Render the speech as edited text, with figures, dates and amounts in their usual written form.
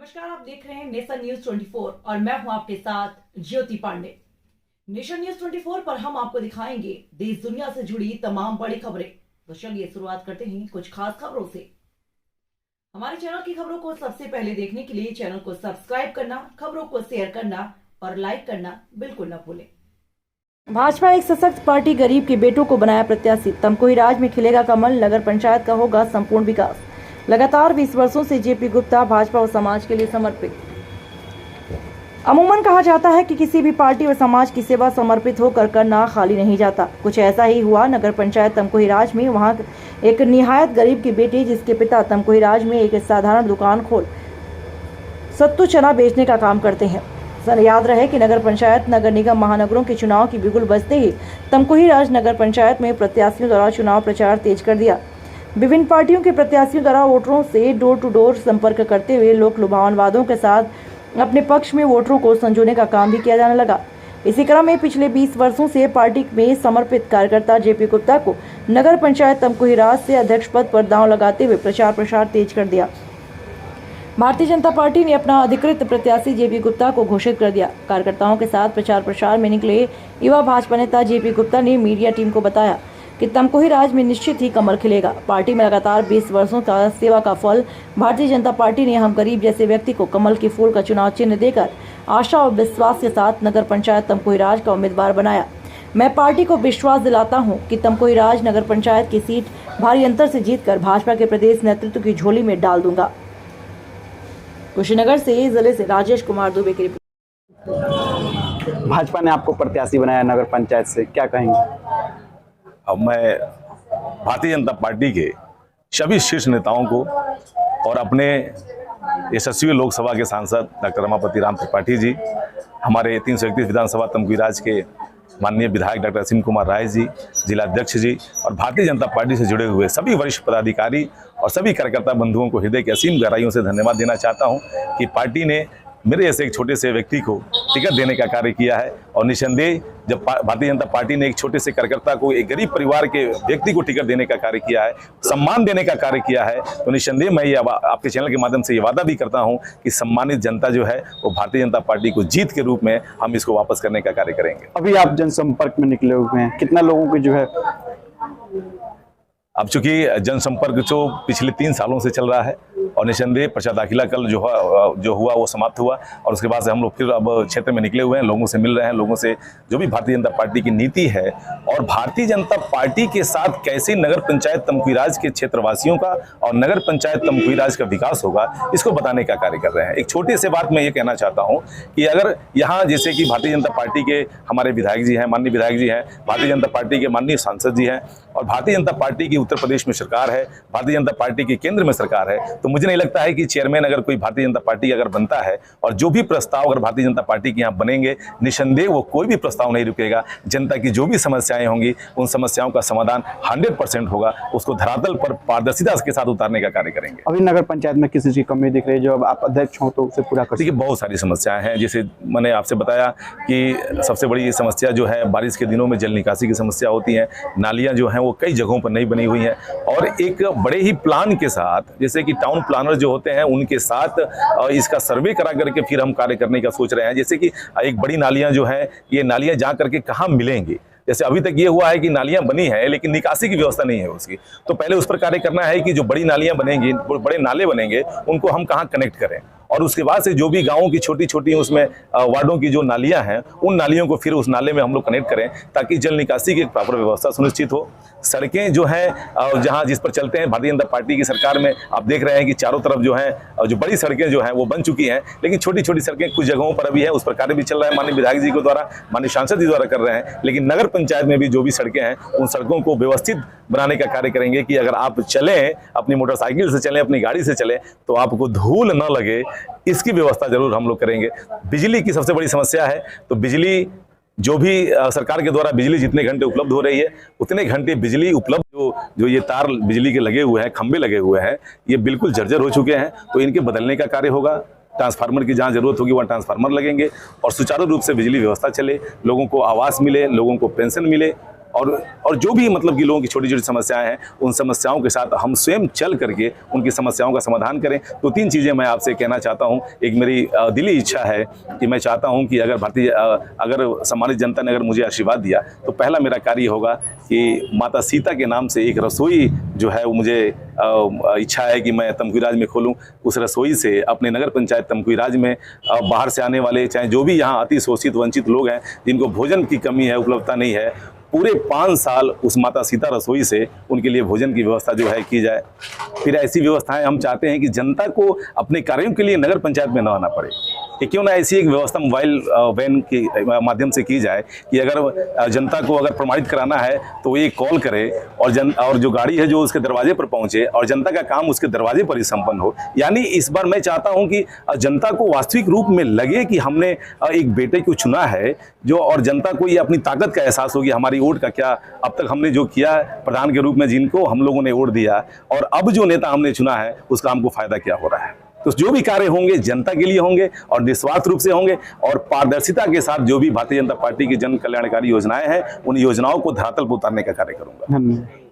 नमस्कार, आप देख रहे हैं नेशन न्यूज 24 और मैं हूं आपके साथ ज्योति पांडे। नेशन न्यूज 24 पर हम आपको दिखाएंगे देश दुनिया से जुड़ी तमाम बड़ी खबरें। तो चलिए शुरुआत करते हैं कुछ खास खबरों से। हमारे चैनल की खबरों को सबसे पहले देखने के लिए चैनल को सब्सक्राइब करना, खबरों को शेयर करना और लाइक करना बिल्कुल न भूलें। भाजपा एक सशक्त पार्टी, गरीब के बेटों को बनाया प्रत्याशी। तमकुही राज में खिलेगा कमल, नगर पंचायत का होगा संपूर्ण विकास। लगातार 20 वर्षों से जेपी गुप्ता भाजपा और समाज के लिए समर्पित। अमूमन कहा जाता है कि किसी भी पार्टी और समाज की सेवा समर्पित होकर करना खाली नहीं जाता। कुछ ऐसा ही हुआ नगर पंचायत तमकुही राज में। वहां एक निहायत गरीब के बेटे, जिसके पिता तमकुही राज में एक साधारण दुकान खोल सत्तू चना बेचने का काम करते हैं। सर याद रहे कि नगर पंचायत, नगर निगम, महानगरों के चुनाव की बिगुल बजते ही तमकुही राज नगर पंचायत में प्रत्याशियों द्वारा चुनाव प्रचार तेज कर दिया। विभिन्न पार्टियों के प्रत्याशियों द्वारा वोटरों से डोर टू डोर संपर्क करते हुए लोक लुभावन वादों के साथ अपने पक्ष में वोटरों को संजोने का काम भी किया जाने लगा। इसी क्रम में पिछले 20 वर्षों से पार्टी में समर्पित कार्यकर्ता जेपी गुप्ता को नगर पंचायत तमकुही राज से अध्यक्ष पद पर दांव लगाते हुए प्रचार प्रसार तेज कर दिया। भारतीय जनता पार्टी ने अपना अधिकृत प्रत्याशी जेपी गुप्ता को घोषित कर दिया। कार्यकर्ताओं के साथ प्रचार प्रसार में निकले युवा भाजपा नेता जेपी गुप्ता ने मीडिया टीम को बताया कि तमकुही राज में निश्चित ही कमल खिलेगा। पार्टी में लगातार 20 वर्षों का सेवा का फल भारतीय जनता पार्टी ने हम गरीब जैसे व्यक्ति को कमल के फूल का चुनाव चिन्ह देकर आशा और विश्वास के साथ नगर पंचायत तमकुही राज का उम्मीदवार बनाया। मैं पार्टी को विश्वास दिलाता हूं कि तमकुही राज नगर पंचायत की सीट भारी अंतर से जीतकर भाजपा के प्रदेश नेतृत्व की झोली में डाल दूंगा। कुशीनगर से जिले से राजेश कुमार दुबे की रिपोर्ट। भाजपा ने आपको प्रत्याशी बनाया नगर पंचायत से, क्या कहेंगे? अब मैं भारतीय जनता पार्टी के सभी शीर्ष नेताओं को और अपने यशस्वी लोकसभा के सांसद डॉक्टर रमापति राम त्रिपाठी जी, हमारे 331 विधानसभा तमकुही राज के माननीय विधायक डॉक्टर असीम कुमार राय जी, जिलाध्यक्ष जी और भारतीय जनता पार्टी से जुड़े हुए सभी वरिष्ठ पदाधिकारी और सभी कार्यकर्ता बंधुओं को हृदय की असीम गहराइयों से धन्यवाद देना चाहता हूं कि पार्टी ने मेरे जैसे एक छोटे से व्यक्ति को टिकट देने का कार्य किया है। और निसंदेह जब भारतीय जनता पार्टी ने एक छोटे से कार्यकर्ता को, एक गरीब परिवार के व्यक्ति को टिकट देने का कार्य किया है, सम्मान देने का कार्य किया है, तो निसंदेह मैं ये आपके चैनल के माध्यम से ये वादा भी करता हूं कि सम्मानित जनता जो है वो भारतीय जनता पार्टी को जीत के रूप में हम इसको वापस करने का कार्य करेंगे। अभी आप जनसंपर्क में निकले हुए हैं, कितना लोगों के जो है? अब चूंकि जनसंपर्क जो पिछले 3 सालों से चल रहा है और निसंदेह पर्चा दाखिला कल जो हुआ वो समाप्त हुआ और उसके बाद से हम लोग फिर अब क्षेत्र में निकले हुए हैं, लोगों से मिल रहे हैं, लोगों से जो भी भारतीय जनता पार्टी की नीति है और भारतीय जनता पार्टी के साथ कैसे नगर पंचायत तमकुही राज के क्षेत्रवासियों का और नगर पंचायत तमकुही राज का विकास होगा, इसको बताने का कार्य कर रहे हैं। एक छोटी सी बात मैं ये कहना चाहता हूँ कि अगर यहाँ जैसे कि भारतीय जनता पार्टी के हमारे विधायक जी हैं, माननीय विधायक जी हैं, भारतीय जनता पार्टी के माननीय सांसद जी हैं और भारतीय जनता पार्टी की उत्तर प्रदेश में सरकार है, भारतीय जनता पार्टी की केंद्र में सरकार है, तो मुझे नहीं लगता है कि चेयरमैन अगर कोई भारतीय जनता पार्टी अगर बनता है और जो भी प्रस्ताव अगर भारतीय जनता पार्टी के यहाँ बनेंगे, निसंदेह वो कोई भी प्रस्ताव नहीं रुकेगा। जनता की जो भी समस्याएं होंगी उन समस्याओं का समाधान 100% होगा, उसको धरातल पर पारदर्शिता के साथ उतारने का कार्य करेंगे। अभी नगर पंचायत में किसी चीज की कमी दिख रही है जो अब आप अध्यक्ष हो तो उसे पूरा कर? देखिए, बहुत सारी समस्याएं हैं। जैसे मैंने आपसे बताया कि सबसे बड़ी समस्या जो है बारिश के दिनों में जल निकासी की समस्या होती है। नालियां जो हैं वो कई जगहों पर नहीं बनी हुई हैं और एक बड़े ही प्लान के साथ, जैसे कि टाउन प्लानर जो होते हैं उनके साथ इसका सर्वे करा करके फिर हम कार्य करने का सोच रहे हैं। जैसे कि एक बड़ी नालियां जो है, ये नालियां जा करके कहाँ मिलेंगी। जैसे अभी तक ये हुआ है कि नालियां बनी है लेकिन निकासी की व्यवस्था नहीं है उसकी, तो पहले उस पर कार्य करना है कि जो बड़ी नालियां बनेंगी, बड़े नाले बनेंगे, उनको हम कहाँ कनेक्ट करें और उसके बाद से जो भी गाँवों की छोटी छोटी उसमें वार्डों की जो नालियां हैं उन नालियों को फिर उस नाले में हम लोग कनेक्ट करें ताकि जल निकासी की एक प्रॉपर व्यवस्था सुनिश्चित हो। सड़कें जो हैं जहां जिस पर चलते हैं भारतीय जनता पार्टी की सरकार में आप देख रहे हैं कि चारों तरफ जो है जो बड़ी सड़कें जो हैं वो बन चुकी हैं, लेकिन छोटी छोटी सड़कें कुछ जगहों पर अभी है, उस पर कार्य भी चल रहा है, माननीय विधायक जी के द्वारा, माननीय सांसद जी द्वारा कर रहे हैं। लेकिन नगर पंचायत में भी जो भी सड़कें हैं उन सड़कों को व्यवस्थित बनाने का कार्य करेंगे कि अगर आप चलें, अपनी मोटरसाइकिल से चलें, अपनी गाड़ी से चलें, तो आपको धूल न लगे, इसकी व्यवस्था जरूर हम लोग करेंगे। बिजली की सबसे बड़ी समस्या है, तो बिजली जो भी सरकार के द्वारा बिजली जितने घंटे उपलब्ध हो रही है उतने घंटे बिजली उपलब्ध जो ये तार बिजली के लगे हुए हैं, खंभे लगे हुए हैं, ये बिल्कुल जर्जर हो चुके हैं, तो इनके बदलने का कार्य होगा। ट्रांसफार्मर की जहाँ जरूरत होगी वहाँ ट्रांसफार्मर लगेंगे और सुचारू रूप से बिजली व्यवस्था चले, लोगों को आवास मिले, लोगों को पेंशन मिले, और जो भी मतलब कि लोगों की छोटी छोटी समस्याएं हैं उन समस्याओं के साथ हम स्वयं चल करके उनकी समस्याओं का समाधान करें। तो 3 चीज़ें मैं आपसे कहना चाहता हूं। एक मेरी दिली इच्छा है कि मैं चाहता हूं कि अगर सम्मानित जनता ने अगर मुझे आशीर्वाद दिया तो पहला मेरा कार्य होगा कि माता सीता के नाम से एक रसोई जो है वो मुझे इच्छा है कि मैं तमकुहीराज में खोलूं। उस रसोई से अपने नगर पंचायत तमकुहीराज में बाहर से आने वाले चाहे जो भी यहाँ अति शोषित वंचित लोग हैं जिनको भोजन की कमी है, उपलब्धता नहीं है, पूरे 5 साल उस माता सीता रसोई से उनके लिए भोजन की व्यवस्था जो है की जाए। फिर ऐसी व्यवस्थाएं हम चाहते हैं कि जनता को अपने कार्यों के लिए नगर पंचायत में न आना पड़े। कि क्यों ना ऐसी एक व्यवस्था मोबाइल वैन के माध्यम से की जाए कि अगर जनता को अगर प्रमाणित कराना है तो वो एक कॉल करे और जो गाड़ी है जो उसके दरवाजे पर पहुंचे और जनता का काम उसके दरवाजे पर ही संपन्न हो। यानी इस बार मैं चाहता हूं कि जनता को वास्तविक रूप में लगे कि हमने एक बेटे को चुना है जो, और जनता को ये अपनी ताकत का एहसास हो कि हमारी वोट का क्या, अब तक हमने जो किया प्रधान के रूप में जिनको हम लोगों ने वोट दिया और अब जो नेता हमने चुना है उसका हमको फायदा क्या हो रहा है। तो जो भी कार्य होंगे जनता के लिए होंगे और निस्वार्थ रूप से होंगे और पारदर्शिता के साथ जो भी भारतीय जनता पार्टी की जन कल्याणकारी योजनाएं हैं उन योजनाओं को धरातल पर उतारने का कार्य करूंगा। धन्यवाद।